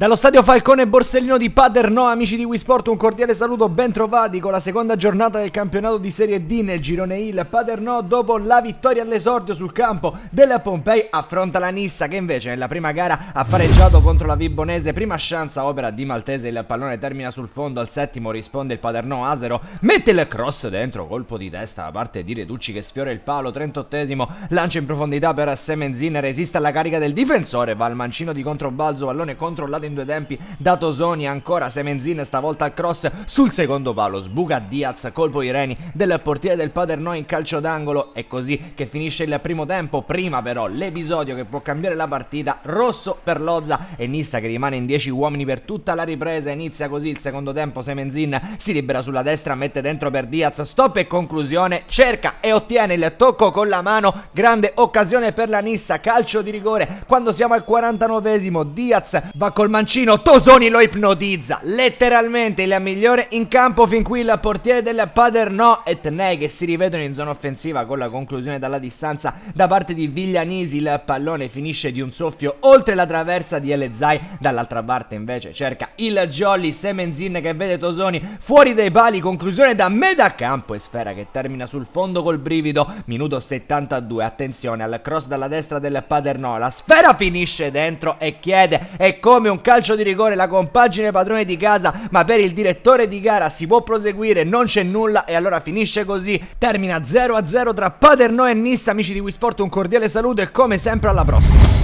Dallo stadio Falcone Borsellino di Paternò, amici di WeSport, un cordiale saluto, ben trovati con la seconda giornata del campionato di Serie D nel girone il Paternò. Dopo la vittoria all'esordio sul campo del Pompei affronta la Nissa, che invece nella prima gara ha pareggiato contro la Vibonese. Prima chance a opera di Maltese, il pallone termina sul fondo, al settimo risponde il Paternò Asero, mette il cross dentro, colpo di testa da parte di Reducci che sfiora il palo, 38esimo, lancia in profondità per Semenzin, resiste alla carica del difensore, va al mancino di controbalzo, pallone controllato in due tempi da Tosoni, ancora Semenzin, stavolta al cross sul secondo palo, sbuca Diaz, colpo di reni del portiere del Paternò in calcio d'angolo. È così che finisce il primo tempo. Prima però l'episodio che può cambiare la partita, rosso per Lozza e Nissa che rimane in 10 uomini per tutta la ripresa. Inizia così il secondo tempo, Semenzin si libera sulla destra, mette dentro per Diaz, stop e conclusione, cerca e ottiene il tocco con la mano, grande occasione per la Nissa, calcio di rigore quando siamo al 49esimo, Diaz va col mancino, Tosoni lo ipnotizza, letteralmente il migliore in campo fin qui il portiere del Paternò e Tnei che si rivedono in zona offensiva con la conclusione dalla distanza da parte di Viglianisi. Il pallone finisce di un soffio oltre la traversa di Elezai, dall'altra parte invece cerca il jolly Semenzin che vede Tosoni fuori dai pali, conclusione da metà campo e sfera che termina sul fondo col brivido. Minuto 72, attenzione al cross dalla destra del Paternò, la sfera finisce dentro e chiede, è come un calcio di rigore, la compagine padrone di casa, ma per il direttore di gara si può proseguire, non c'è nulla e allora finisce così, termina 0-0 tra Paternò e Nissa. Amici di WeSport, un cordiale saluto e come sempre alla prossima.